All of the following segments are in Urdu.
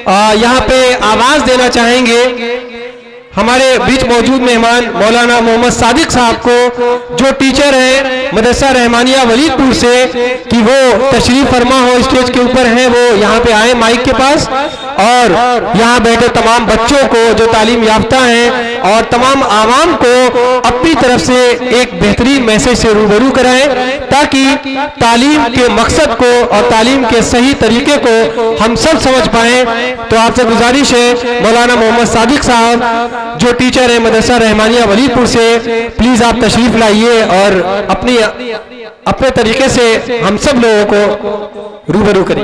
یہاں پہ آواز دینا چاہیں گے ہمارے بیچ موجود مہمان مولانا محمد صادق صاحب کو، جو ٹیچر ہیں مدرسہ رحمانیہ ولید پور سے، کہ وہ تشریف فرما ہو، اسٹیج کے اوپر ہیں، وہ یہاں پہ آئیں مائک کے پاس، اور یہاں بیٹھے تمام بچوں کو جو تعلیم یافتہ ہیں اور تمام عوام کو اپنی طرف سے ایک بہترین میسج سے روبرو کرائیں، تاکہ تعلیم کے مقصد کو اور تعلیم کے صحیح طریقے کو ہم سب سمجھ پائیں۔ تو آپ سے گزارش ہے مولانا محمد صادق صاحب جو ٹیچر ہیں مدرسہ رحمانیہ ولید پور سے، پلیز آپ تشریف لائیے اور اپنے طریقے سے ہم سب لوگوں کو روبرو کریں۔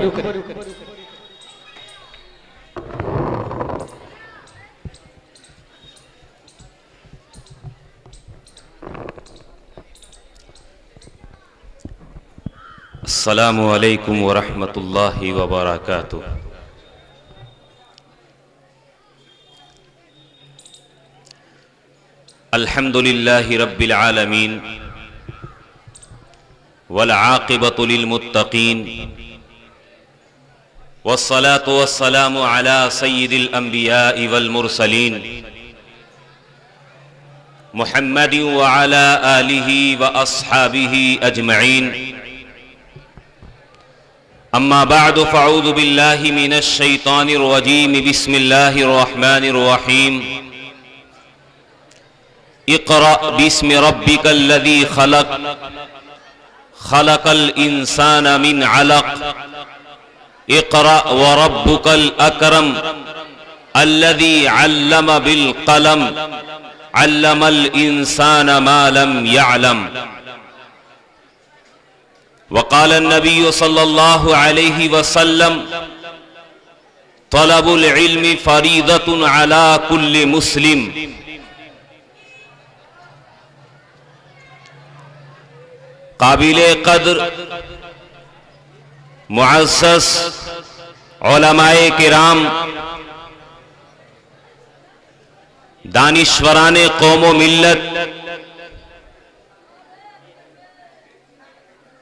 السلام علیکم ورحمۃ اللہ وبرکاتہ۔ الحمد للہ رب العالمین والعاقبۃ للمتقین والصلاة والسلام علی سید الانبیاء والمرسلین محمد وعلی آلہ واصحابہ اجمعین، اما بعد فاعوذ باللہ من الشیطان الرجیم، بسم اللہ الرحمن الرحیم، اقرأ باسم ربک الذی خلق خلق الانسان من علق اقرأ وربک الاکرم الذی علم بالقلم علم الانسان ما لم يعلم۔ وقال النبی صلی اللہ علیہ وسلم طلب العلم فریضۃ علی کل مسلم۔ قابل قدر معزز علماء کرام، دانشوران قوم و ملت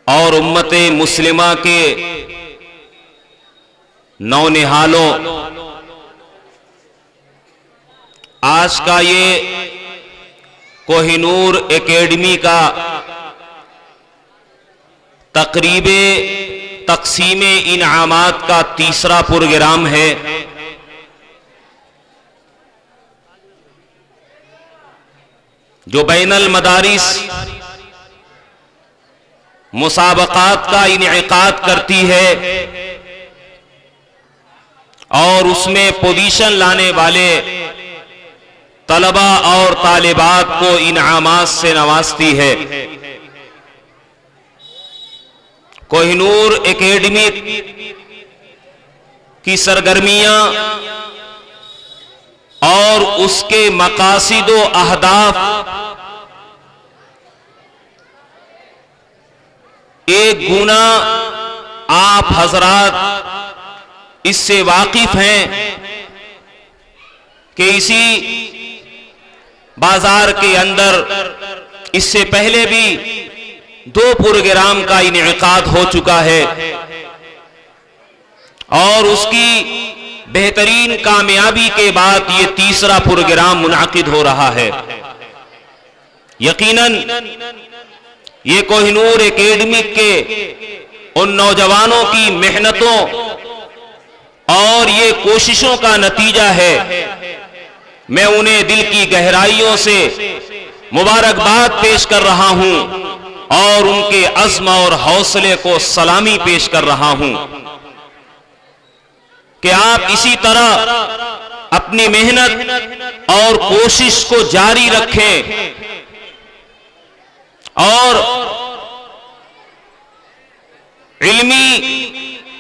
اور امت مسلمہ کے نونہالوں، آج کا یہ کوہ نور اکیڈمی کا تقریب تقسیم انعامات کا تیسرا پروگرام ہے۔ جو بین المدارس مسابقات کا انعقاد کرتی ہے اور اس میں پوزیشن لانے والے طلباء اور طالبات کو انعامات سے نوازتی ہے۔ کوہ نور اکیڈمی کی سرگرمیاں اور اس کے مقاصد و اہداف ایک گنا آپ حضرات اس سے واقف ہیں کہ اسی بازار کے اندر اس سے پہلے بھی 2 پروگرام کا انعقاد ہو چکا ہے اور اس کی بہترین کامیابی کے بعد یہ تیسرا پروگرام منعقد ہو رہا ہے۔ یقیناً یہ کوہ نور اکیڈمی کے ان نوجوانوں کی محنتوں اور یہ کوششوں کا نتیجہ ہے۔ میں انہیں دل کی گہرائیوں سے مبارکباد پیش کر رہا ہوں اور ان کے عزم اور حوصلے کو سلامی پیش کر رہا ہوں کہ آپ اسی طرح اپنی محنت اور کوشش کو جاری رکھیں اور علمی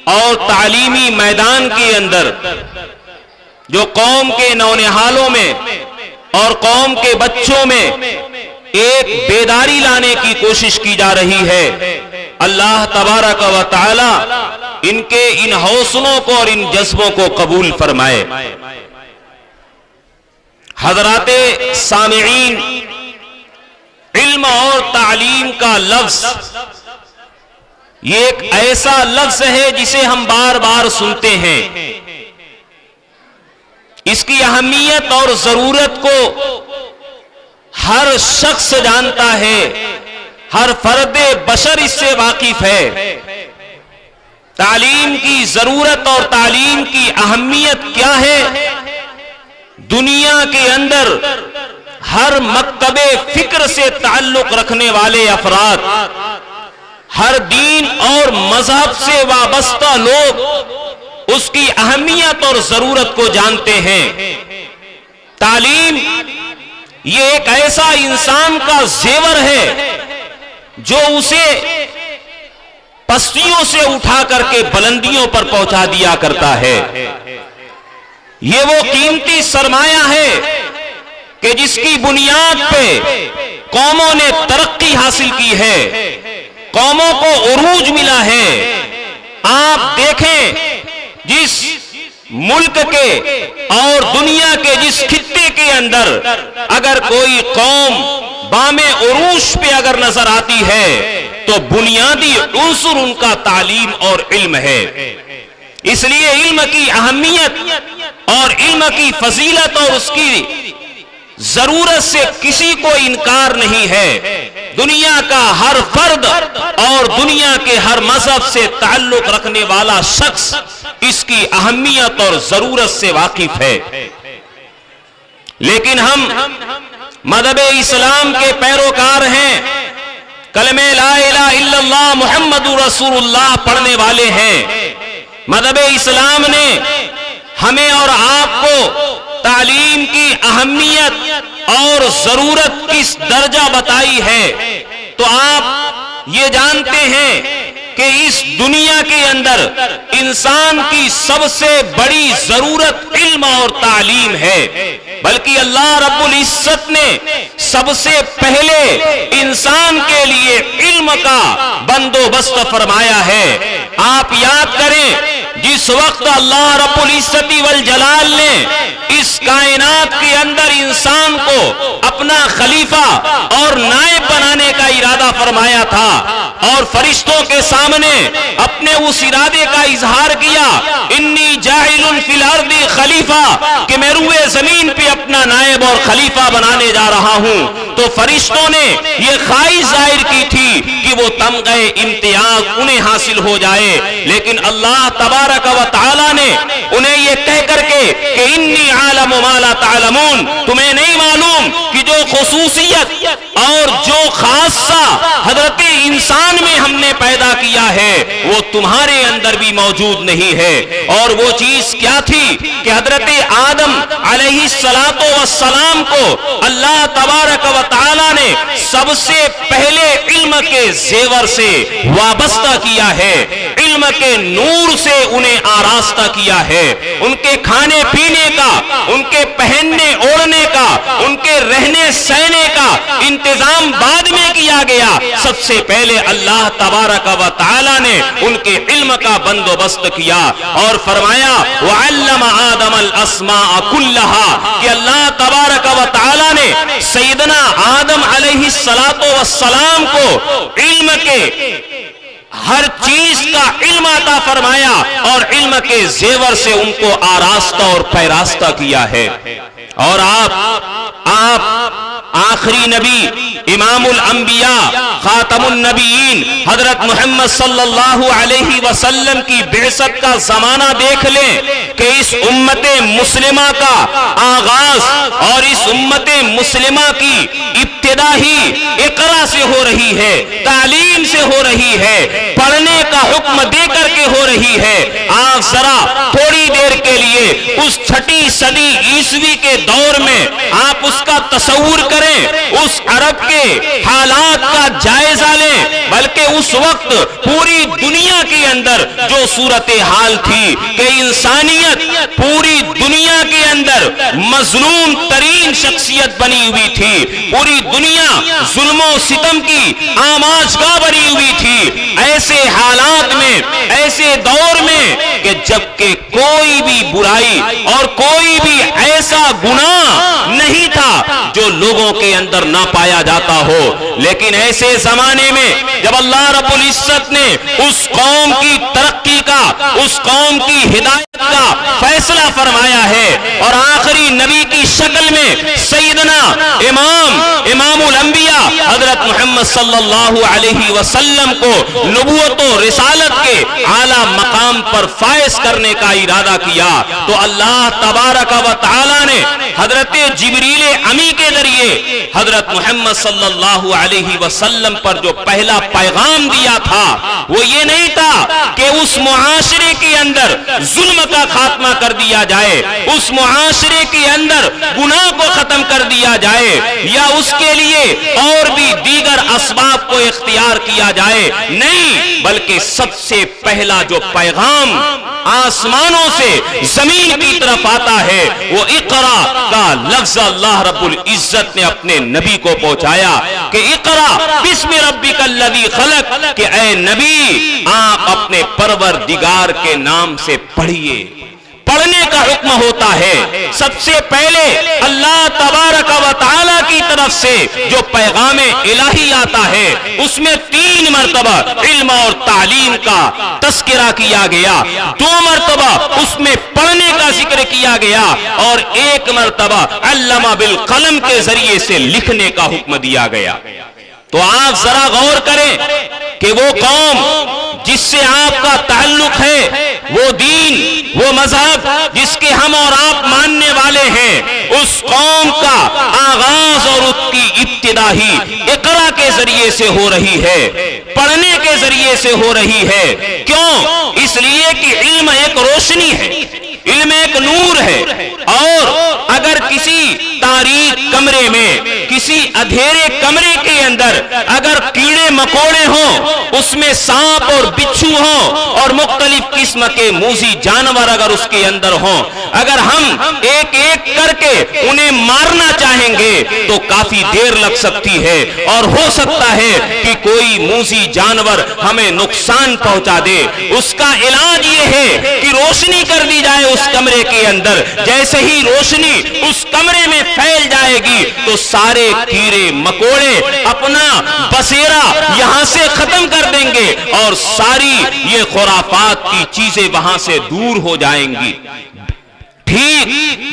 اور تعلیمی میدان کے اندر جو قوم کے نونہالوں میں اور قوم کے بچوں میں ایک بیداری لانے کی کوشش کی جا رہی ہے، اللہ تبارک و تعالی ان کے ان حوصلوں کو اور ان جذبوں کو قبول فرمائے۔ حضرات سامعین، علم اور تعلیم کا لفظ یہ ایک ایسا لفظ ہے جسے ہم بار بار سنتے ہیں، اہمیت اور ضرورت کو ہر شخص جانتا ہے، ہر فرد بشر اس سے واقف ہے۔ تعلیم کی ضرورت اور تعلیم کی اہمیت کیا ہے؟ دنیا کے اندر ہر مکتب فکر سے تعلق رکھنے والے افراد، ہر دین اور مذہب سے وابستہ لوگ اس کی اہمیت اور ضرورت کو جانتے ہیں۔ تعلیم یہ ایک ایسا انسان کا زیور ہے جو اسے پستیوں سے اٹھا کر کے بلندیوں پر پہنچا دیا کرتا ہے۔ یہ وہ قیمتی سرمایہ ہے کہ جس کی بنیاد پہ قوموں نے ترقی حاصل کی ہے، قوموں کو عروج ملا ہے۔ آپ دیکھیں جس ملک کے اور دنیا کے جس خطے کے اندر اگر کوئی قوم بام عروج پہ اگر نظر آتی ہے تو بنیادی عنصر ان کا تعلیم اور علم ہے۔ اس لیے علم کی اہمیت اور علم کی فضیلت اور اس کی ضرورت سے کسی کو انکار نہیں ہے۔ دنیا کا ہر فرد اور دنیا کے ہر مذہب سے تعلق رکھنے والا شخص اس کی اہمیت اور ضرورت سے واقف ہے۔ لیکن ہم مذہب اسلام کے پیروکار ہیں، کلمہ لا الہ الا اللہ محمد رسول اللہ پڑھنے والے ہیں۔ مذہب اسلام نے ہمیں اور آپ کو تعلیم کی اہمیت اور ضرورت کس درجہ بتائی ہے، تو آپ یہ جانتے ہیں کہ اس دنیا کے اندر انسان کی سب سے بڑی ضرورت علم اور تعلیم ہے، بلکہ اللہ رب العزت نے سب سے پہلے انسان کے لیے علم کا بندوبست فرمایا ہے۔ آپ یاد کریں جس وقت اللہ رب العزت والجلال نے اس کائنات کے اندر انسان کو اپنا خلیفہ اور نائب بنانے کا ارادہ فرمایا تھا اور فرشتوں کے سامنے اپنے اس ارادے کا اظہار کیا، انی جاعل فی الارض خلیفہ، کہ میں روئے زمین پہ اپنا نائب اور خلیفہ بنانے جا رہا ہوں، تو فرشتوں نے یہ خواہش ظاہر کی تھی کہ وہ تمغہ امتیاز انہیں حاصل ہو جائے، لیکن اللہ تبارک و تعالی نے انہیں یہ کہہ کر کے کہ انی عالم ما لا تعلمون، تمہیں نہیں معلوم کہ جو خصوصیت اور جو خاصہ حضرت انسان میں ہم نے پیدا کیا ہے وہ تمہارے اندر بھی موجود نہیں ہے۔ اور وہ چیز کیا تھی کہ حضرت آدم علیہ السلام کو اللہ تبارک و تعالی نے سب سے پہلے علم کے زیور سے وابستہ کیا ہے، علم کے نور سے انہیں آراستہ کیا ہے۔ ان کے کھانے پینے کا، ان کے پہننے اوڑھنے کا، ان کے رہنے سہنے کا انتظام بعد میں کیا گیا، سب سے پہلے اللہ تبارک و تعالی نے ان کے علم کا بندوبست کیا اور فرمایا وَعَلَّمَ آدَمَ الْأَسْمَاءَ كُلَّهَا، کہ اللہ تبارک و تعالی نے سیدنا آدم علیہ السلام کو علم کے ہر چیز کا علم عطا فرمایا اور علم کے زیور سے ان کو آراستہ اور پیراستہ کیا ہے۔ اور آپ آخری نبی، امام الانبیاء، خاتم النبیین حضرت محمد صلی اللہ علیہ وسلم کی بعثت کا زمانہ دیکھ لیں کہ اس امت مسلمہ کا آغاز اور اس امت مسلمہ کی ابتدا ہی اقرا سے ہو رہی ہے، تعلیم سے ہو رہی ہے، پڑھنے کا حکم دے کر کے ہو رہی ہے۔ آپ ذرا تھوڑی دیر کے لیے اس چھٹی صدی عیسوی کے دور میں آپ اس کا تصور کریں، اس عرب کے حالات کا جائزہ لیں، بلکہ اس وقت پوری دنیا کے اندر جو صورتحال تھی کہ انسانیت پوری دنیا کے اندر مظلوم ترین شخصیت بنی ہوئی تھی، پوری دنیا ظلم و ستم کی آماجگاہ بنی ہوئی تھی۔ ایسے حالات میں، ایسے دور میں کہ جبکہ کوئی بھی برائی اور کوئی بھی ایسا گناہ نہیں تھا جو لوگوں کے اندر نہ پایا جاتا ہو، لیکن ایسے زمانے میں جب اللہ رب العزت نے اس قوم کی ترقی کا، اس قوم کی ہدایت کا فیصلہ فرمایا ہے اور آخری نبی کی شکل میں سیدنا امام الانبیاء حضرت محمد صلی اللہ علیہ وسلم کو نبوت و رسالت کے اعلیٰ مقام پر فائز کرنے کا ارادہ کیا تو اللہ تبارک و تعالی نے حضرت جبریل امی کے ذریعے حضرت محمد صلی اللہ علیہ وسلم پر جو پہلا پیغام دیا تھا وہ یہ نہیں تھا کہ اس معاشرے کے اندر ظلم کا خاتمہ کر دیا جائے، اس معاشرے کے اندر گناہ کو ختم کر دیا جائے، یا اس کے لیے اور بھی دیگر اسباب کو اختیار کیا جائے، نہیں، بلکہ سب سے پہلا جو پیغام آسمانوں سے زمین کی طرف آتا ہے وہ اقرا کا لفظ اللہ رب العزت نے اپنے نبی کو پہنچایا کہ اقرا بسم ربک الذی خلق، کہ اے نبی آپ اپنے پروردگار کے نام سے پڑھیے۔ پڑھنے کا حکم ہوتا ہے۔ سب سے پہلے اللہ تبارک و تعالی کی طرف سے جو پیغام الہی آتا ہے اس میں 3 مرتبہ علم اور تعلیم کا تذکرہ کیا گیا، 2 مرتبہ اس میں پڑھنے کا ذکر کیا گیا، اور 1 مرتبہ علم بالقلم کے ذریعے سے لکھنے کا حکم دیا گیا۔ تو آپ ذرا غور کریں کہ وہ قوم جس سے آپ کا تعلق ہے، وہ دین، وہ مذہب جس کے ہم اور آپ ماننے والے ہیں، اس قوم کا آغاز اور اس کی ابتدا ہی اقرا کے ذریعے سے ہو رہی ہے، پڑھنے کے ذریعے سے ہو رہی ہے۔ کیوں؟ اس لیے کہ علم ایک روشنی ہے، علم ایک نور ہے، اور اگر کسی تاریک کمرے میں، کسی اندھیرے کمرے کے اندر اگر کیڑے مکوڑے ہوں، اس میں سانپ اور بچھو ہوں، اور مختلف قسم کے موذی جانور اگر اس کے اندر ہوں، اگر ہم ایک ایک کر کے انہیں مارنا چاہیں گے تو کافی دیر لگ سکتی ہے، اور ہو سکتا ہے کہ کوئی موذی جانور ہمیں نقصان پہنچا دے۔ اس کا علاج یہ ہے کہ روشنی کر دی جائے اس کمرے کے اندر، جیسے ہی روشنی اس کمرے میں پھیل جائے گی تو سارے کیڑے مکوڑے اپنا بسیرا یہاں سے ختم کر دیں گے، اور ساری یہ خرافات کی چیزیں وہاں سے دور ہو جائیں گی۔ ٹھیک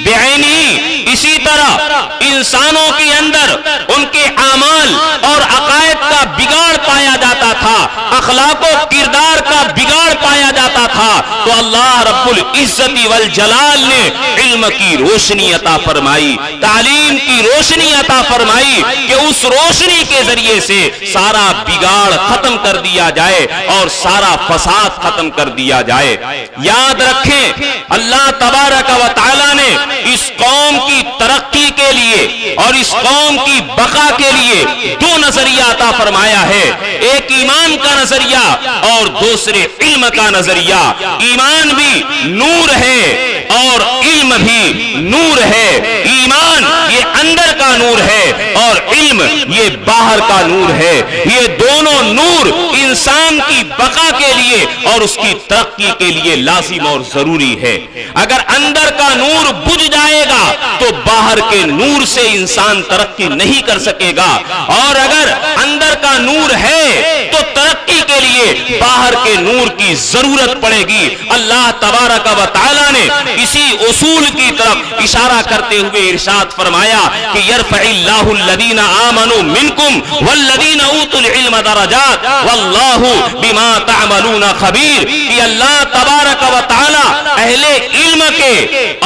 بعینی اسی طرح انسانوں کے اندر ان کے اعمال اور عقائد کا بگاڑ پایا جاتا تھا، اخلاق و کردار کا بگاڑ پایا جاتا تھا، تو اللہ رب العزت والجلال نے علم کی روشنی عطا فرمائی، تعلیم کی روشنی عطا فرمائی کہ اس روشنی کے ذریعے سے سارا بگاڑ ختم کر دیا جائے اور سارا فساد ختم کر دیا جائے۔ یاد رکھیں اللہ تبارک و تعالی نے اس قوم کی ترقی کے لیے اور اس قوم کی بقا کے لیے 2 نظریہ عطا فرمایا ہے، ایک ایمان کا نظریہ اور دوسرے علم کا نظریہ۔ ایمان بھی نور ہے اور علم بھی نور ہے۔ ایمان یہ اندر کا نور ہے اور علم یہ باہر کا نور ہے۔ یہ دونوں نور انسان کی بقا کے لیے اور اس کی ترقی کے لیے لازم اور ضروری ہے۔ اگر اندر کا نور بجھ جائے گا تو باہر کے نور سے انسان ترقی نہیں کر سکے گا، اور اگر اندر کا نور ہے تو ترقی کے لیے باہر کے نور کی ضرورت پڑے گی۔ اللہ تبارک و تعالی نے اسی اصول کی طرف اشارہ کرتے ہوئے ارشاد فرمایا کہ یرفع اللہ الذین آمنوا منکم والذین اوتوا العلم درجات واللہ بما تعملون خبیر، کہ اللہ تبارک و تعالی اہل علم کے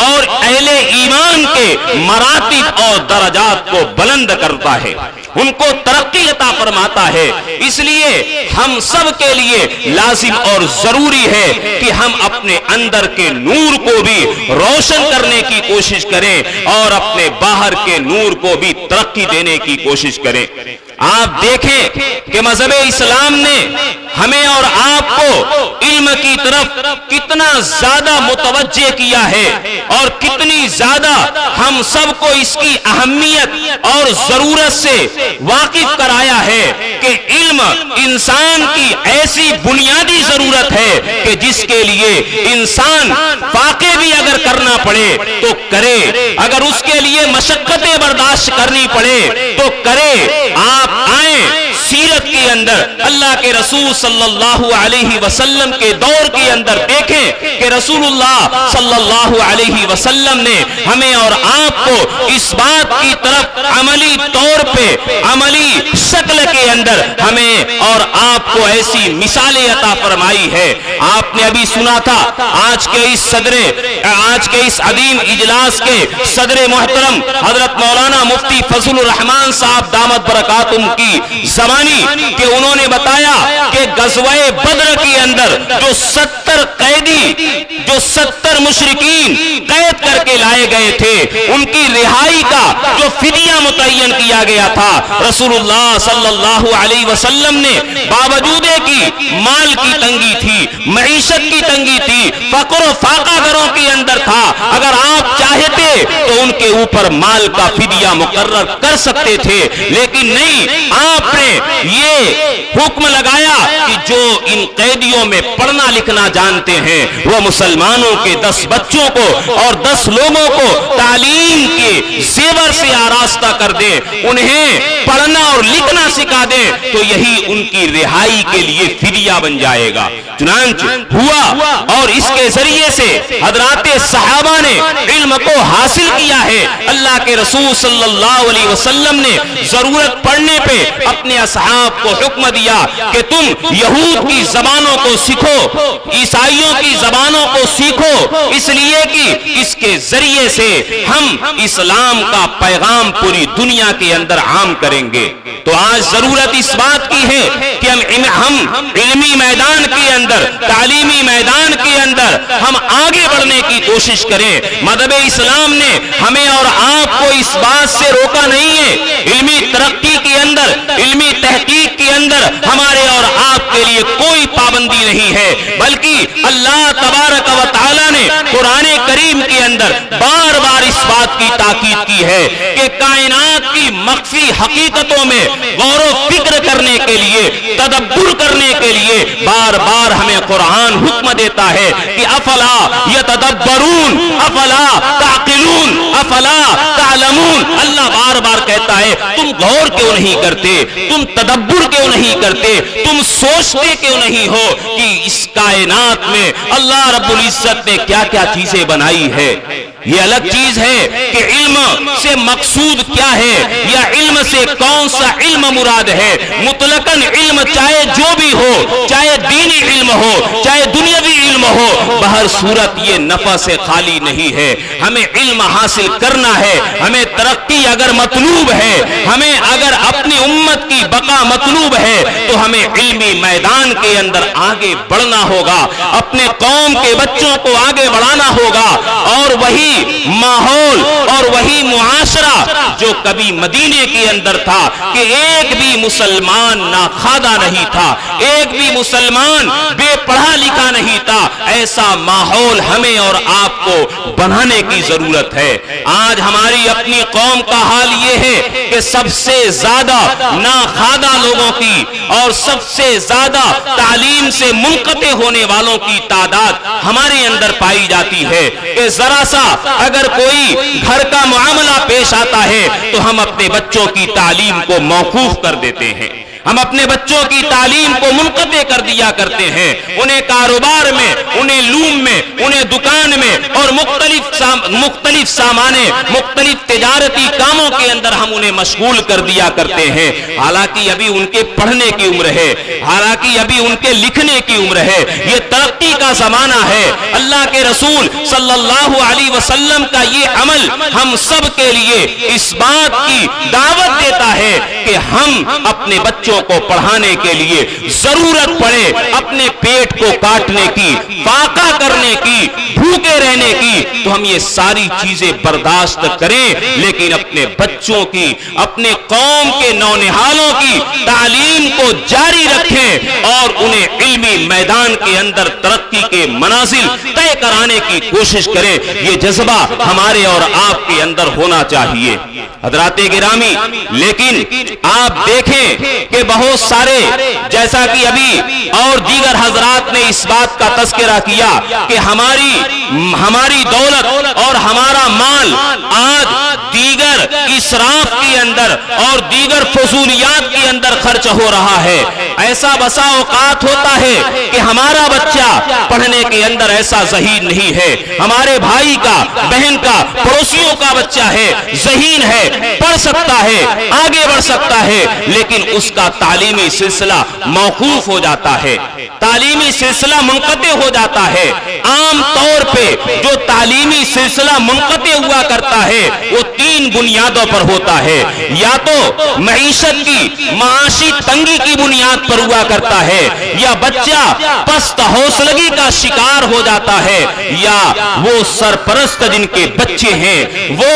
اور اہل ایمان کے مراتب اور درجات کو بلند کرتا ہے، ان کو ترقی عطا فرماتا ہے۔ اس لیے ہم سب کے لیے لازم اور ضروری ہے کہ ہم اپنے اندر کے نور کو بھی روشن کرنے کی کوشش کریں اور اپنے باہر کے نور کو بھی ترقی دینے کی کوشش کریں۔ آپ دیکھیں کہ مذہب اسلام نے ہمیں اور آپ کو علم کی طرف کتنا زیادہ متوجہ کیا ہے، اور کتنی زیادہ ہم سب کو اس کی اہمیت اور ضرورت سے واقف کرایا ہے کہ علم انسان کی ایسی بنیادی ضرورت ہے کہ جس کے لیے انسان فاقے بھی اگر کرنا پڑے تو کرے, اگر اس کے لیے مشقتیں برداشت کرنی پڑے تو کرے. آپ آئیں سیرت کے اندر اللہ کے رسول صلی اللہ علیہ وسلم کے دور کے اندر دیکھیں کہ رسول اللہ صلی اللہ علیہ وسلم نے ہمیں اور آپ کو اس بات کی طرف عملی طور پہ, عملی شکل کے اندر ہمیں اور آپ کو ایسی مثالیں عطا فرمائی ہے. آپ نے ابھی سنا تھا آج کے اس عظیم اجلاس کے صدر محترم حضرت مولانا مفتی فضل الرحمان صاحب دامت برکاتہم کی زمانی کہ انہوں نے بتایا کہ غزوہ بدر کے اندر جو 70 قیدی, جو 70 مشرکین قید کر کے لائے گئے تھے, ان کی رہائی کا جو فدیہ متعین کیا گیا تھا, رسول اللہ صلی اللہ علیہ وسلم نے باوجود کی مال کی تنگی تھی, معیشت کی تنگی تھی, فقر و فاقہ گھروں کے اندر تھا, اگر آپ چاہتے تو ان کے اوپر مال کا فدیہ مقرر کر سکتے تھے, لیکن نہیں, آپ نے یہ حکم لگایا کہ جو ان قیدیوں میں پڑھنا لکھنا جانتے ہیں وہ مسلمانوں کے 10 بچوں کو اور 10 لوگوں کو تعلیم کے زیور سے آراستہ کر دیں, انہیں پڑھنا اور لکھنا سکھا دیں, تو یہی ان کی رہائی کے لیے فدیہ بن جائے گا. چنانچہ ہوا اور اس کے ذریعے سے حضرات صحابہ نے علم کو حاصل کیا ہے. اللہ کے رسول صلی اللہ علیہ وسلم نے ضرورت پڑنے پہ اپنے اصحاب کو حکم دیا کہ تم یہود کی زبانوں کو سیکھو, عیسائیوں کی زبانوں کو سیکھو, اس لیے کہ اس کے ذریعے سے ہم اسلام کا پیغام پوری دنیا کے اندر عام کریں گے. تو آج ضرورت اس بات کی ہے کہ ہم علمی میدان کے اندر, تعلیمی میدان کے اندر ہم آگے بڑھنے کی کوشش کریں. مذہب اسلام نے ہمیں اور آپ کو اس بات سے روکا نہیں ہے, علمی ترقی کے اندر, علمی تحقیق کے اندر ہمارے اور آپ کے لیے کوئی پابندی نہیں ہے, بلکہ اللہ تبارک و تعالی نے قرآن کریم کے اندر بار بار اس بات کی تاکید کی ہے کہ کائنات کی مخفی حقیقتوں میں غور و فکر کرنے کے لیے, تدبر کرنے کے لیے بار بار ہمیں قرآن حکم دیتا ہے کہ افلا یتدبرون, افلا تعقلون, افلا تعلمون. اللہ بار بار کہتا ہے تم غور کیوں نہیں کرتے, تم تدبر کیوں نہیں کرتے, تم سوچتے کیوں نہیں ہو کہ اس کائنات میں اللہ رب العزت نے کیا کیا چیزیں بنائی ہے. یہ الگ چیز ہے کہ علم سے مقصود کیا ہے یا علم سے کون سا علم مراد ہے. مطلقاً علم چاہے جو بھی ہو, چاہے دینی علم ہو, چاہے دنیاوی علم ہو, بہر صورت یہ نفع سے خالی نہیں ہے. ہمیں علم حاصل کرنا ہے, ہمیں ترقی اگر مطلوب ہے, ہمیں اگر اپنی امت کی بقا مطلوب ہے, تو ہمیں علمی میدان کے اندر آگے بڑھنا ہوگا, اپنے قوم کے بچوں کو آگے بڑھانا ہوگا. اور وہی ماحول اور وہی معاشرہ جو کبھی مدینے کے اندر تھا کہ ایک بھی مسلمان ناخوادہ نہیں تھا, ایک بھی مسلمان بے پڑھا لکھا نہیں تھا, ایسا ماحول ہمیں اور آپ کو بنانے کی ضرورت ہے. آج ہماری اپنی قوم کا حال یہ ہے کہ سب سے زیادہ ناخوادہ لوگوں کی اور سب سے زیادہ تعلیم سے منقطع ہونے والوں کی تعداد ہمارے اندر پائی جاتی ہے کہ ذرا سا اگر کوئی گھر کا معاملہ پیش آتا ہے تو ہم اپنے بچوں کی تعلیم کو موقوف کر دیتے ہیں, ہم اپنے بچوں کی تعلیم کو منقطع کر دیا کرتے ہیں. انہیں کاروبار میں, انہیں لوم میں, انہیں دکان میں اور مختلف سامانے, مختلف تجارتی کاموں کے اندر ہم انہیں مشغول کر دیا کرتے ہیں, حالانکہ ابھی ان کے پڑھنے کی عمر ہے, حالانکہ ابھی ان کے لکھنے کی عمر ہے. یہ ترقی کا زمانہ ہے. اللہ کے رسول صلی اللہ علیہ وسلم کا یہ عمل ہم سب کے لیے اس بات کی دعوت دیتا ہے کہ ہم اپنے بچوں کو پڑھانے کے لیے ضرورت پڑے اپنے پیٹ کو کاٹنے کی, فاقہ کرنے کی, بھوکے رہنے کی, تو ہم یہ ساری چیزیں برداشت کریں, لیکن اپنے بچوں کی, اپنے قوم کے نونہالوں کی تعلیم کو جاری رکھیں اور انہیں علمی میدان کے اندر ترقی کے منازل طے کرانے کی کوشش کریں. یہ جذبہ ہمارے اور آپ کے اندر ہونا چاہیے. حضرات گرامی, لیکن آپ دیکھیں کہ بہت سارے, جیسا کہ ابھی اور دیگر حضرات نے اس بات کا تذکرہ کیا کہ ہماری دولت اور اسراف کے اندر اور دیگر فضولیات کے اندر خرچ ہو رہا ہے۔ ایسا بسا اوقات ہوتا ہے کہ ہمارا بچہ پڑھنے کے اندر ایسا ذہین نہیں ہے، ہمارے بھائی کا، بہن کا، پڑوسیوں کا بچہ ہے، ذہین ہے، پڑھ سکتا ہے، آگے بڑھ سکتا ہے، لیکن اس کا تعلیمی سلسلہ موقوف ہو جاتا ہے، تعلیمی سلسلہ منقطع ہو جاتا ہے۔ عام طور پہ جو تعلیمی سلسلہ منقطع ہوا کرتا ہے وہ 3 بنیادوں پر ہوتا ہے، یا تو معیشت کی، معاشی تنگی کی بنیاد پر ہوا کرتا ہے، یا بچہ پست حوصلگی کا شکار ہو جاتا ہے، یا وہ سرپرست جن کے بچے ہیں وہ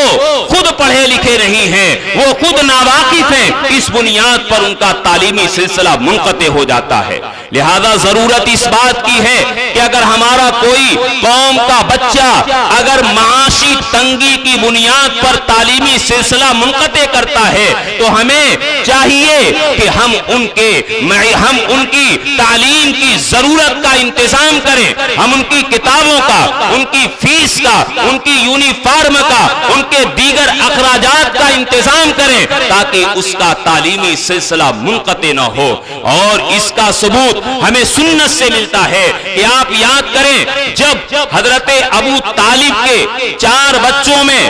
خود پڑھے لکھے نہیں ہیں، وہ خود ناواقف ہیں، اس بنیاد پر ان کا تعلیمی سلسلہ منقطع ہو جاتا ہے۔ لہذا ضرورت اس بات کی ہے کہ اگر ہمارا کوئی قوم کا بچہ اگر معاشی تنگی کی بنیاد پر تعلیمی سلسلہ منقطع کرتا ہے تو ہمیں چاہیے کہ ہم ان کی تعلیم کی ضرورت کا انتظام کریں، ہم ان کی کتابوں کا، ان کی فیس کا، ان کی یونیفارم کا، ان کے دیگر اخراجات کا انتظام کریں تاکہ اس کا تعلیمی سلسلہ منقطع نہ ہو۔ اور اس کا ثبوت ہمیں سنت سے ملتا ہے کہ آپ یاد کریں جب حضرت ابو طالب کے 4 بچوں میں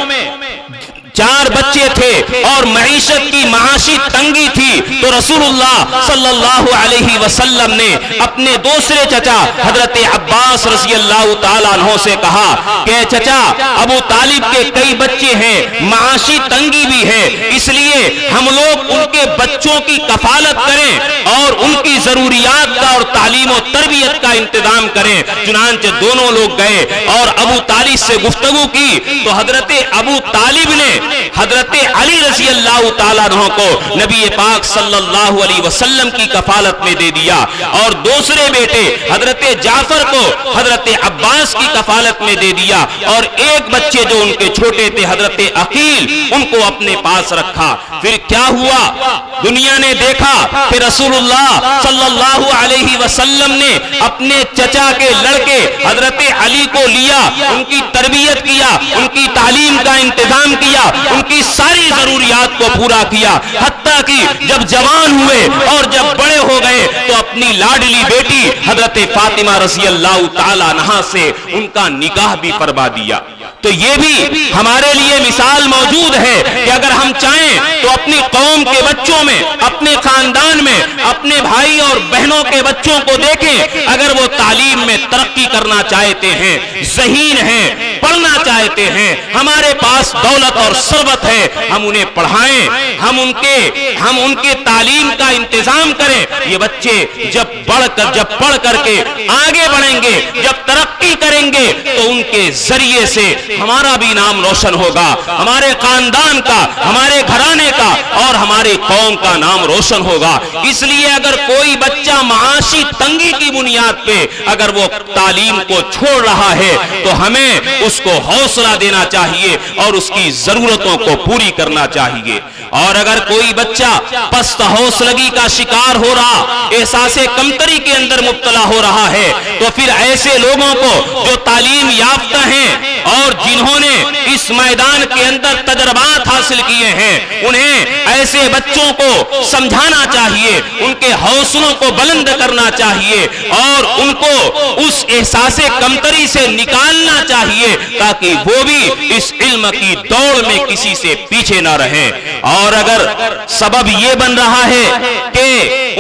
4 بچے تھے اور معیشت کی معاشی تنگی تھی تو رسول اللہ صلی اللہ علیہ وسلم نے اپنے دوسرے چچا حضرت عباس رضی اللہ تعالیٰ عنہ سے کہا کہ چچا ابو طالب کے کئی بچے ہیں، معاشی تنگی بھی ہے، اس لیے ہم لوگ ان کے بچوں کی کفالت کریں اور ان کی ضروریات کا اور تعلیم و تربیت کا انتظام کریں۔ چنانچہ دونوں لوگ گئے اور ابو طالب سے گفتگو کی تو حضرت ابو طالب نے حضرت علی رضی اللہ تعالیٰ عنہ کو نبی پاک صلی اللہ علیہ وسلم کی کفالت میں دے دیا، اور دوسرے بیٹے حضرت جعفر کو حضرت عباس کی کفالت میں دے دیا، اور ایک بچے جو ان کے چھوٹے تھے حضرت عقیل ان کو اپنے پاس رکھا۔ پھر کیا ہوا؟ دنیا نے دیکھا کہ رسول اللہ صلی اللہ علیہ وسلم نے اپنے چچا کے لڑکے حضرت علی کو لیا، ان کی تربیت کیا، ان کی تعلیم کا انتظام کیا، ان کی ساری ضروریات کو پورا کیا، حتیٰ کہ جب جوان ہوئے اور جب بڑے ہو گئے تو اپنی لاڈلی بیٹی حضرت فاطمہ رضی اللہ تعالی عنہا سے ان کا نکاح بھی فرما دیا۔ تو یہ بھی ہمارے لیے مثال موجود ہے کہ اگر ہم چاہیں تو اپنی قوم کے بچوں میں، اپنے خاندان میں، اپنے بھائی اور بہنوں کے بچوں کو دیکھیں، اگر وہ تعلیم میں ترقی کرنا چاہتے ہیں، ذہین ہیں، پڑھنا چاہتے ہیں، ہمارے پاس دولت اور ثروت ہے، ہم انہیں پڑھائیں، ہم ان کے تعلیم کا انتظام کریں۔ یہ بچے جب پڑھ کر کے آگے بڑھیں گے، جب ترقی کریں گے تو ان کے ذریعے سے ہمارا بھی نام روشن ہوگا، ہمارے خاندان کا، ہمارے گھرانے کا اور ہماری قوم کا نام روشن ہوگا۔ اس لیے اگر کوئی بچہ معاشی تنگی کی بنیاد پہ اگر وہ تعلیم کو چھوڑ رہا ہے تو ہمیں اس کو حوصلہ دینا چاہیے اور اس کی ضرورتوں کو پوری کرنا چاہیے۔ اور اگر کوئی بچہ پست حوصلگی کا شکار ہو رہا، احساس کمتری کے اندر مبتلا ہو رہا ہے تو پھر ایسے لوگوں کو جو تعلیم یافتہ ہیں اور جنہوں نے اس میدان کے اندر تجربات حاصل کیے ہیں، انہیں ایسے بچوں کو سمجھانا چاہیے، ان کے حوصلوں کو بلند کرنا چاہیے اور ان کو اس احساس کمتری سے نکالنا چاہیے تاکہ وہ بھی اس علم کی دوڑ میں کسی سے پیچھے نہ رہیں۔ اور اگر سبب یہ بن رہا ہے کہ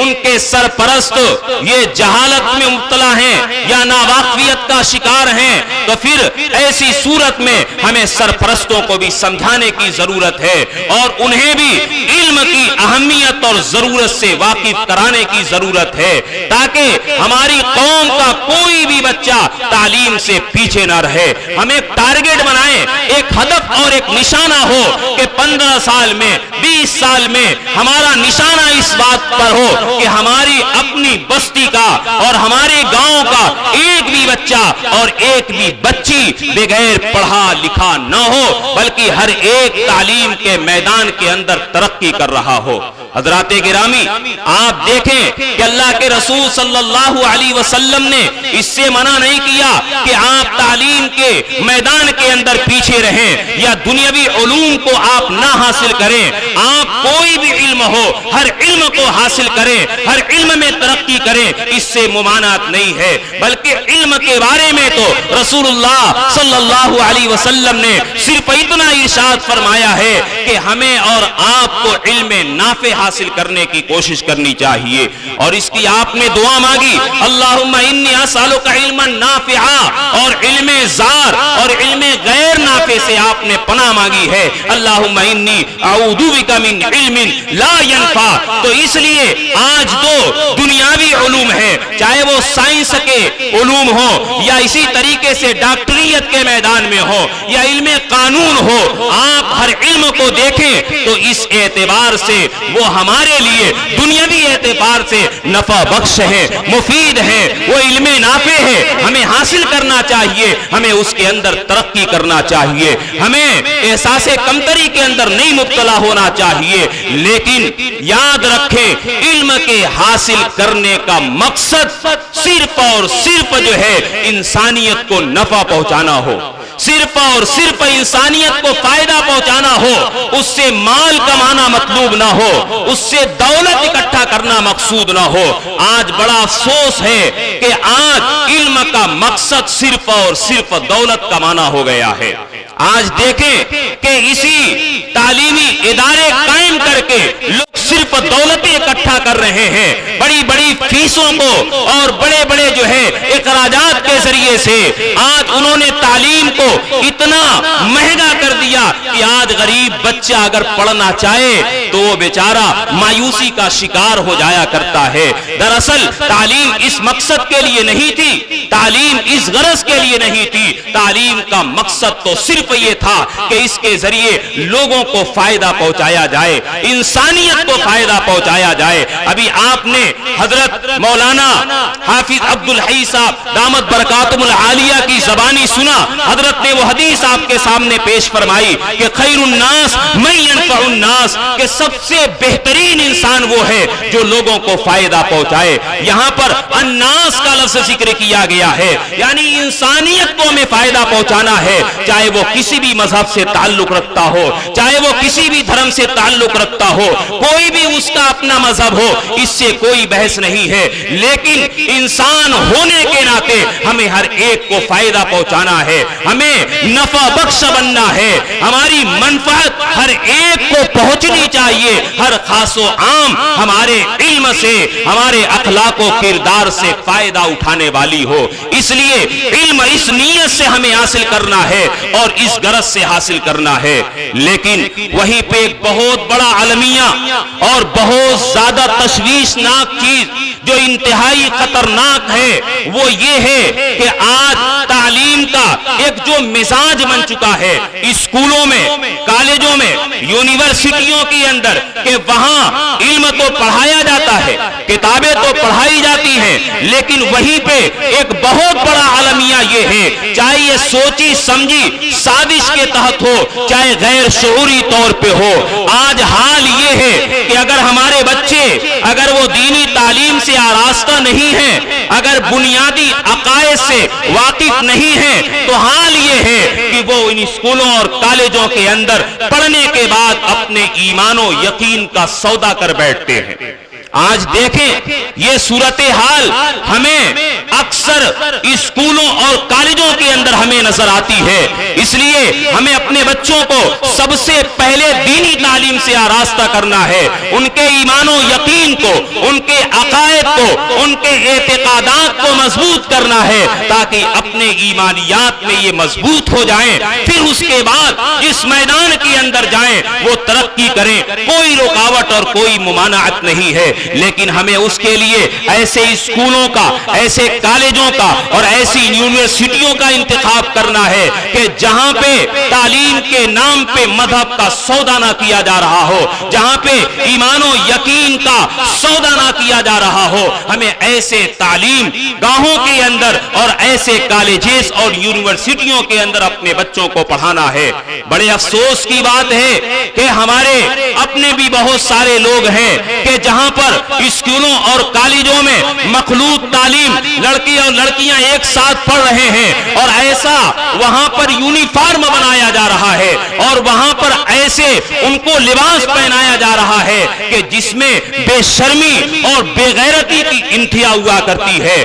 ان کے سرپرست یہ جہالت میں مبتلا ہیں یا ناواقفیت کا شکار ہیں تو پھر ایسی صورت میں ہمیں سرپرستوں کو بھی سمجھانے کی ضرورت ہے اور انہیں بھی علم کی اہمیت اور ضرورت سے واقف کرانے کی ضرورت ہے تاکہ ہماری قوم کا کوئی بھی بچہ تعلیم سے پیچھے نہ رہے۔ ہم ایک ٹارگٹ بنائیں، ایک ہدف اور ایک نشانہ ہو کہ 15 سال میں، 20 سال میں ہمارا نشانہ اس بات پر ہو کہ ہماری اپنی بستی کا اور ہمارے گاؤں کا ایک بھی بچہ اور ایک بھی بچی بغیر پڑھا لکھا نہ ہو بلکہ ہر ایک تعلیم کے میدان کے اندر ترقی کر رہا ہو۔ حضرات گرامی آپ دیکھیں کہ اللہ کے رسول صلی اللہ علیہ وسلم نے اس سے منع نہیں کیا کہ آپ تعلیم کے میدان کے اندر پیچھے رہیں یا دنیاوی علوم کو آپ نہ حاصل کریں. آپ کوئی بھی علم ہو ہر علم کو حاصل کریں, ہر علم میں ترقی کریں, اس سے ممانعت نہیں ہے, بلکہ علم کے بارے میں تو رسول اللہ صلی اللہ علیہ وسلم نے صرف اتنا ارشاد فرمایا ہے کہ ہمیں اور آپ کو علم نافع حاصل کرنے کی کوشش کرنی چاہیے. اور اس کی آپ نے دعا مانگی, اللہم انی اسالک علما نافعا, اور علم زار اور علم غیر نافع سے آپ نے پناہ مانگی ہے. اللہم انی اعوذ بک من علم لا ينفع. تو اس لیے آج دو دنیاوی علوم ہیں, چاہے وہ سائنس کے علوم ہو یا اسی طریقے سے ڈاکٹریت کے میدان میں ہو یا علم قانون ہو, آپ ہر علم کو دیکھیں تو اس اعتبار سے وہ ہمارے لیے دنیاوی اعتبار سے نفع بخش ہے, مفید ہے, وہ علم نافع ہے, ہمیں حاصل کرنا چاہیے, ہمیں اس کے اندر ترقی کرنا چاہیے, ہمیں احساس کمتری کے اندر نہیں مبتلا ہونا چاہیے. لیکن یاد رکھیں علم کے حاصل کرنے کا مقصد صرف اور صرف جو ہے انسانیت کو نفع پہنچانا ہو, صرف اور صرف انسانیت کو فائدہ پہنچانا ہو, اس سے مال کمانا مطلوب نہ ہو, اس سے دولت اکٹھا کرنا مقصود نہ ہو. آج بڑا افسوس ہے کہ آج علم کا مقصد صرف اور صرف دولت کمانا ہو گیا ہے. آج دیکھیں کہ اسی تعلیمی ادارے قائم کر کے لوگ صرف دولتیں اکٹھا کر رہے ہیں, بڑی بڑی فیسوں کو اور بڑے بڑے جو ہے اخراجات کے ذریعے سے آج انہوں نے تعلیم کو اتنا مہنگا کر دیا کہ آج غریب بچہ اگر پڑھنا چاہے تو وہ بیچارہ مایوسی کا شکار ہو جایا کرتا ہے. دراصل تعلیم اس مقصد کے لیے نہیں تھی, تعلیم اس غرض کے لیے نہیں تھی, تعلیم کا مقصد تو صرف یہ تھا کہ اس کے ذریعے لوگوں کو فائدہ پہنچایا جائے, انسانیت کو فائدہ پہنچایا جائے. ابھی آپ نے حضرت مولانا حافظ عبدالحی صاحب دامت برکاتہم العالیہ کی زبانی سنا, حضرت نے وہ حدیث آپ کے سامنے پیش فرمائی کہ خیر الناس من ينفع الناس, کہ سب سے بہترین انسان وہ ہے جو لوگوں کو فائدہ پہنچائے. یہاں پر الناس کا لفظ ذکر کیا گیا ہے, یعنی انسانیت کو ہمیں فائدہ پہنچانا ہے, چاہے وہ کسی بھی مذہب سے تعلق رکھتا ہو, چاہے وہ کسی بھی دھرم سے تعلق رکھتا ہو, کوئی بھی اس کا اپنا مذہب ہو, اس سے کوئی بحث نہیں ہے. لیکن انسان ہونے کے ناطے ہمیں ہر ایک کو فائدہ پہنچانا ہے, ہمیں نفع بخش بننا ہے, ہماری منفعت ہر ایک کو پہنچنی چاہیے, ہر خاص و عام ہمارے علم سے, ہمارے اخلاق و کردار سے فائدہ اٹھانے والی ہو. اس لیے علم اس نیت سے ہمیں حاصل کرنا ہے اور اس غرض سے حاصل کرنا ہے. لیکن وہیں پہ ایک بہت بڑا المیہ اور بہت زیادہ تشویشناک چیز جو انتہائی خطرناک ہے وہ یہ ہے کہ آج تعلیم کا ایک جو مزاج بن چکا ہے اسکولوں میں, کالجوں میں, یونیورسٹیوں کے اندر, کہ وہاں علم تو پڑھایا جاتا ہے, کتابیں تو پڑھائی جاتی ہیں, لیکن وہیں پہ ایک بہت بڑا المیہ یہ ہے, چاہے یہ سوچی سمجھی سازش کے تحت ہو چاہے غیر شعوری طور پہ ہو. آج حال یہ ہے کہ اگر ہمارے بچے اگر وہ دینی تعلیم سے آراستہ نہیں ہیں, اگر بنیادی عقائد سے واقف نہیں ہیں, تو حال یہ ہے کہ وہ ان اسکولوں اور کالجوں کے اندر پڑھنے کے بعد اپنے ایمان و یقین کا سودا کر بیٹھتے ہیں. آج دیکھیں یہ صورتحال ہمیں اکثر اسکولوں اور کالجوں کے اندر ہمیں نظر آتی ہے. اس لیے ہمیں اپنے بچوں کو سب سے پہلے دینی تعلیم سے آراستہ کرنا ہے, ان کے ایمان و یقین کو, ان کے عقائد کو, ان کے اعتقادات کو مضبوط کرنا ہے تاکہ اپنے ایمانیات میں یہ مضبوط ہو جائیں, پھر اس کے بعد جس میدان کے اندر جائیں وہ ترقی کریں. کوئی رکاوٹ اور کوئی ممانعت نہیں ہے, لیکن ہمیں اس کے لیے ایسے اسکولوں کا, ایسے کالجوں کا اور ایسی یونیورسٹیوں کا انتخاب کرنا ہے کہ جہاں پہ تعلیم کے نام پہ مذہب کا سودا نہ کیا جا رہا ہو, جہاں پہ ایمان و یقین کا سودا نہ کیا جا رہا ہو. ہمیں ایسے تعلیم گاہوں کے اندر اور ایسے کالجز اور یونیورسٹیوں کے اندر اپنے بچوں کو پڑھانا ہے. بڑے بڑے افسوس کی بات ہے کہ ہمارے اپنے بھی بہت سارے لوگ ہیں کہ جہاں پر اسکولوں اور کالجوں میں مخلوط تعلیم، لڑکی اور لڑکیاں ایک ساتھ پڑھ رہے ہیں اور ایسا وہاں پر یونیفارم بنایا جا رہا ہے اور وہاں پر ایسے ان کو لباس پہنایا جا رہا ہے کہ جس میں بے شرمی اور بے غیرتی کی انتہا ہوا کرتی ہے۔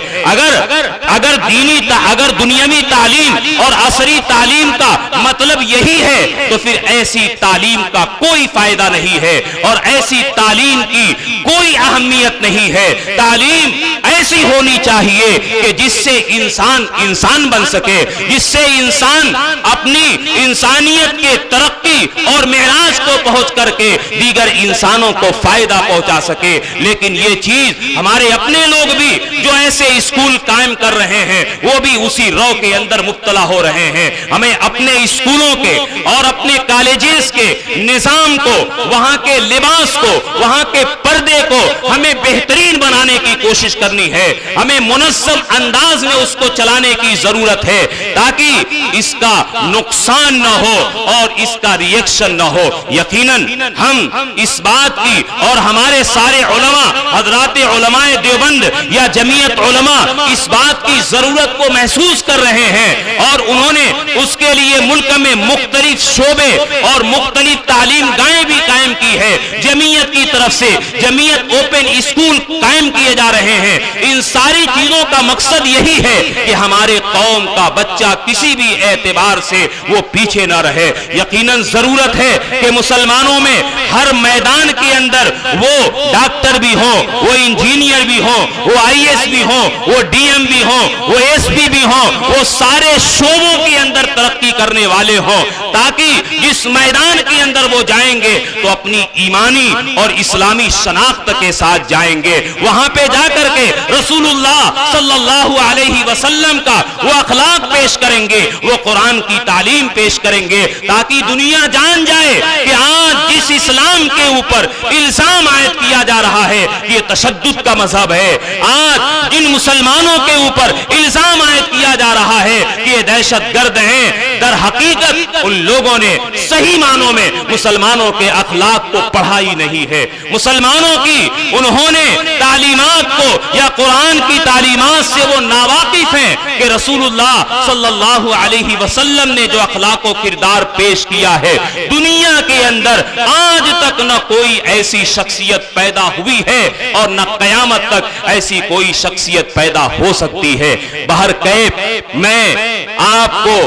اگر دنیاوی تعلیم اور عصری تعلیم کا مطلب یہی ہے تو پھر ایسی تعلیم کا کوئی فائدہ نہیں ہے اور ایسی تعلیم کی کوئی اہمیت نہیں ہے۔ تعلیم ایسی ہونی چاہیے کہ جس سے انسان بن سکے، جس سے انسان اپنی انسانیت کے ترقی اور معراج کو پہنچ کر کے دیگر انسانوں کو فائدہ پہنچا سکے۔ لیکن یہ چیز ہمارے اپنے لوگ بھی جو ایسے اسکول قائم کر رہے ہیں وہ بھی اسی رو کے اندر مبتلا ہو رہے ہیں۔ ہمیں اپنے اسکولوں کے اور اپنے کالجز کے نظام کو، وہاں کے لباس کو، وہاں کے پردے کو ہمیں بہترین بنانے کی کوشش کرنی ہے۔ ہمیں منظم انداز میں اس کو چلانے کی ضرورت ہے تاکہ اس کا نقصان نہ ہو اور اس کا ریئیکشن نہ ہو۔ یقیناً ہم اس بات کی اور ہمارے سارے علماء، حضرات علماء دیوبند یا جمعیت علماء اس بات کی ضرورت کو محسوس کر رہے ہیں اور انہوں نے اس کے لیے ملک میں مختلف شعبے اور مختلف تعلیم گاہیں بھی قائم کی ہے۔ جمعیت کی طرف سے جمعیت اوپن اسکول قائم کیے جا رہے ہیں۔ ان ساری چیزوں کا مقصد یہی ہے کہ ہمارے قوم کا بچہ کسی بھی اعتبار سے وہ پیچھے نہ رہے۔ یقیناً ضرورت ہے کہ مسلمانوں میں ہر میدان کے اندر وہ ڈاکٹر بھی ہوں، وہ انجینئر بھی ہوں، وہ آئی ایس بھی ہوں، وہ ڈی ایم بھی ہوں، وہ ایس پی بھی ہوں، وہ سارے شعبوں کے اندر ترقی کرنے والے ہوں تاکہ جس میدان کے اندر وہ جائیں گے تو اپنی ایمانی اور اسلامی شناخت کے ساتھ جائیں گے۔ وہاں پہ جا کر کے رسول اللہ صلی اللہ علیہ وسلم کا وہ اخلاق پیش کریں گے، وہ قرآن کی تعلیم پیش کریں گے تاکہ دنیا جان جائے کہ آج جس اسلام کے اوپر الزام عائد کیا جا رہا ہے یہ تشدد کا مذہب ہے، آج جن مسلمانوں کے اوپر الزام عائد کیا جا رہا ہے کہ یہ دہشت گرد ہیں، در حقیقت ان لوگوں نے صحیح معنوں میں مسلمانوں کے اخلاق کو پڑھا ہی نہیں ہے۔ مسلمانوں کی انہوں نے تعلیمات کو یا قرآن کی تعلیمات سے وہ ناواقف ہیں کہ رسول اللہ صلی اللہ علیہ وسلم نے جو اخلاق و کردار پیش کیا ہے دنیا کے اندر آج تک نہ کوئی ایسی شخصیت پیدا ہوئی ہے اور نہ قیامت تک ایسی کوئی شخصیت پیدا ہو سکتی ہے۔ بہرکیف میں آپ کو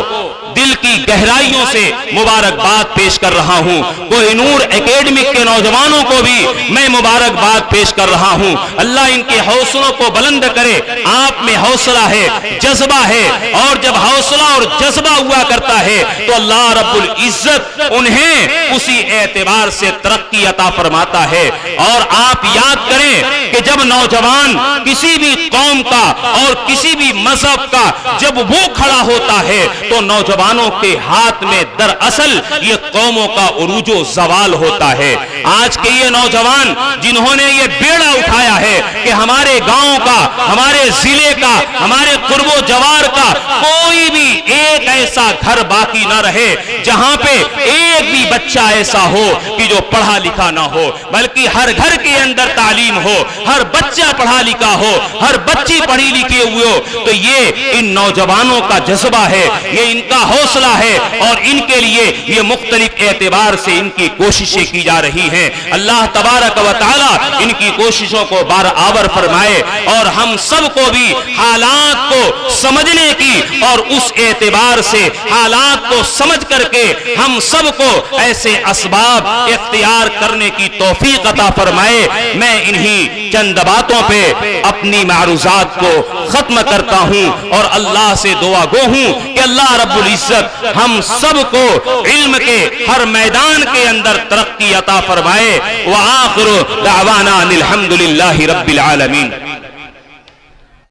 دل کی گہرائیوں سے مبارکباد پیش کر رہا ہوں۔ کوہ نور اکیڈمک کے نوجوانوں کو بھی میں مبارکباد پیش کر رہا ہوں۔ اللہ ان کے حوصلوں کو بلند کرے۔ آپ میں حوصلہ ہے، جذبہ ہے، اور جب حوصلہ اور جذبہ ہوا کرتا ہے تو اللہ رب العزت انہیں اسی اعتبار سے ترقی عطا فرماتا ہے۔ اور آپ یاد کریں کہ جب نوجوان کسی بھی قوم کا اور کسی بھی مذہب کا جب وہ کھڑا ہوتا ہے تو نوجوانوں کے ہاتھ میں دراصل یہ قوموں کا عروج و زوال ہوتا ہے۔ آج کے یہ نوجوان جنہوں نے یہ بیڑا اٹھایا ہے کہ ہمارے گاؤں کا، ہمارے ضلع کا، ہمارے قرب و جوار کا کوئی بھی ایک ایسا گھر باقی نہ رہے جہاں پہ ایک بھی بچہ ایسا ہو کہ جو پڑھا لکھا نہ ہو، بلکہ ہر گھر کے اندر تعلیم ہو، ہر بچہ پڑھا لکھا ہو، ہر بچی پڑھی لکھی ہوئی ہو۔ تو یہ ان نوجوانوں کا جذبہ ہے، یہ ان کا حوصلہ ہے اور ان کے لیے یہ مختلف اعتبار سے ان کی کوششیں کی جا رہی ہیں۔ اللہ تبارک و تعالی ان کی کوششوں کو بارآور فرمائے اور ہم سب کو بھی حالات کو سمجھنے کی اور اس اعتبار سے حالات کو سمجھ کر کے ہم سب کو ایسے اسباب اختیار کرنے کی توفیق عطا فرمائے۔ میں انہی چند باتوں پہ اپنی معروضات کو ختم کرتا ہوں اور اللہ سے دعا گو ہوں کہ اللہ رب العزت ہم سب کو علم کے ہر میدان کے اندر ترقی عطا فرمائے۔ وآخر دعوانا الحمدللہ رب العالمین۔